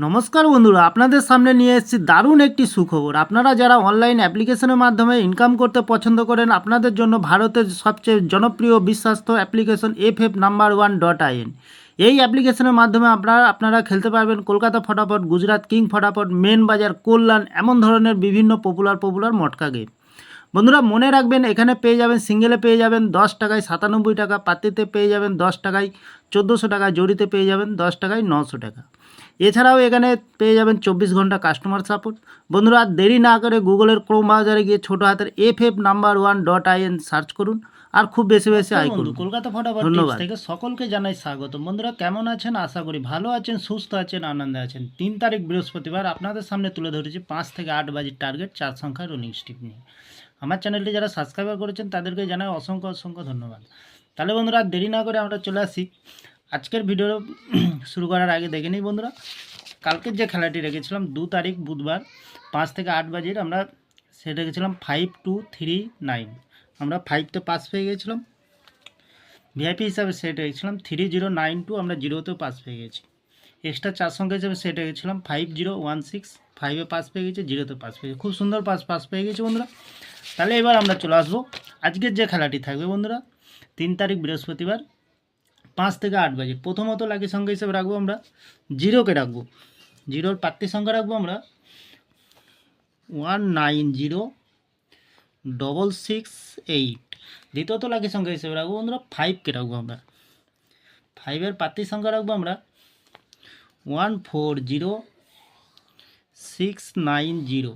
নমস্কার বন্ধুরা, আপনাদের সামনে নিয়ে এসেছি দারুণ একটি সুখবর। আপনারা যারা অনলাইন অ্যাপ্লিকেশনের মাধ্যমে ইনকাম করতে পছন্দ করেন, আপনাদের জন্য ভারতের সবচেয়ে জনপ্রিয় বিশ্বস্ত অ্যাপ্লিকেশন FF No.1.in। এই অ্যাপ্লিকেশনের মাধ্যমে আপনারা খেলতে পারবেন কলকাতা ফটাফট, গুজরাট কিং ফটাফট, মেন বাজার, কল্যাণ, এমন ধরনের বিভিন্ন পপুলার মটকা গেম। বন্ধুরা মনে রাখবেন, এখানে পেয়ে যাবেন সিঙ্গেলে পেয়ে যাবেন 10 টাকায় 97 টাকা, পাতিতে পেয়ে যাবেন 10 টাকায় 1400 টাকা, জড়িতে পেয়ে যাবেন 10 টাকায় 900 টাকা। এছাড়াও এখানে পেয়ে যাবেন 24 ঘন্টা কাস্টমার সাপোর্ট। বন্ধুরা আর দেরি না করে গুগলের ক্রোম ব্রাউজারে গিয়ে ছোটো হাতের FF No.1.in সার্চ করুন আর খুব বেশি আয় করুন। কলকাতা ফটাফট টিপস থেকে সকলকে জানাই স্বাগত। বন্ধুরা কেমন আছেন? আশা করি ভালো আছেন, সুস্থ আছেন, আনন্দে আছেন। 3 তারিখ বৃহস্পতিবার আপনাদের সামনে তুলে ধরেছি 5 থেকে 8 বাজির টার্গেট 4 সংখ্যার রনিং স্টিপ নিয়ে। আমার চ্যানেলটি যারা সাবস্ক্রাইবার করেছেন তাদেরকে জানাই অসংখ্য ধন্যবাদ। তাহলে বন্ধুরা দেরি না করে আমরা চলে আসি আজকের ভিডিও শুরু করার আগে দেখে নিই বন্ধুরা, কালকের যে খেলাটি রেখেছিলাম 2 তারিখ বুধবার 5 থেকে 8 বাজির, আমরা সেটা রেখেছিলাম 5239। আমরা 5তে পাস পেয়ে গেছিলাম। ভিআইপি হিসাবে সেট রেখেছিলাম 3092, আমরা 0তেও পাস পেয়ে গেছি। এক্সট্রা 4 সংখ্যা হিসাবে সেট রেখেছিলাম 5016, 5এ পাস পেয়ে গেছি, 0তে পাস পেয়ে গেছি। খুব সুন্দর পাস পেয়ে গেছি বন্ধুরা। তাহলে এবার আমরা চলে আসবো আজকের যে খেলাটি থাকবে বন্ধুরা 3 তারিখ বৃহস্পতিবার 5 থেকে 8 বাজে। প্রথমত লাকি সংখ্যা হিসেবে রাখবো আমরা 0কে রাখবো। 0-র প্রার্থী সংখ্যা রাখবো আমরা 190668। দ্বিতীয়ত লাকি সংখ্যা হিসেবে রাখবো বন্ধুরা 5কে রাখবো আমরা। 5-এর প্রার্থী সংখ্যা রাখবো আমরা 140690।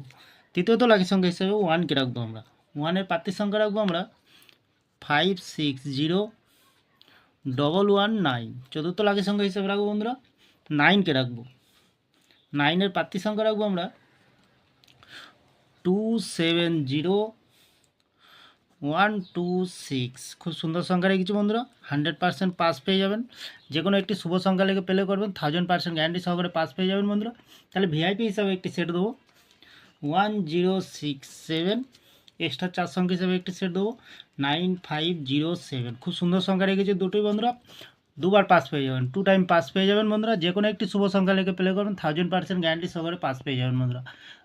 তৃতীয়ত লাকি সংখ্যা হিসেবে 1কে রাখবো আমরা। 1-এর প্রার্থী সংখ্যা রাখবো আমরা 560119। চতুর্থ লাকি সংখ্যা হিসেবে রাখবো বন্ধুরা 9কে রাখবো। 9-এর প্রার্থী সংখ্যা রাখবো আমরা 270126। খুব সুন্দর সংখ্যা রেখেছি বন্ধুরা। 100% পাস পেয়ে যাবেন। যে কোনো একটি শুভ সংখ্যা লেগে প্লে করবেন, 1000% গ্যারান্টি সহকারে পাস পেয়ে যাবেন বন্ধুরা। তাহলে ভিআইপি হিসাবে একটি সেট দেবো 1067। এক্সট্রা 4 সংখ্যা হিসাবে একটি সেট দেবো 9507। খুব সুন্দর সংখ্যা রেখেছি দুটোই বন্ধুরা। দুবার পাস পেয়ে যাবেন, 2 টাইম পাস পেয়ে যাবেন বন্ধুরা। যে কোনো একটি শুভ সংখ্যা লেগে প্লে করবেন, 1000% গ্যারান্টি সহকারে পাস পেয়ে যাবেন বন্ধুরা।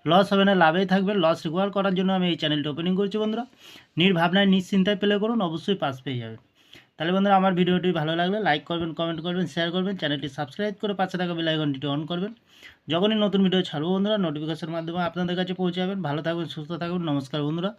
লস হবে না, লাভেই থাকবে। লস রিকভার করার জন্য আমি এই চ্যানেলটি ওপেনিং করছি বন্ধুরা। নির্ভাবনায় নিশ্চিন্তায় প্লে করুন, অবশ্যই পাস পেয়ে যাবেন। তাহলে বন্ধুরা আমার ভিডিওটি ভালো লাগলে লাইক করবেন, কমেন্ট করবেন, শেয়ার করবেন, চ্যানেলটি সাবস্ক্রাইব করে পাশে থাকা বেল আইকনটি অন করবেন। যখনই নতুন ভিডিও ছাড়বো বন্ধুরা নোটিফিকেশনের মাধ্যমে আপনাদের কাছে পৌঁছে যাবেন। ভালো থাকবেন, সুস্থ থাকবেন। নমস্কার বন্ধুরা।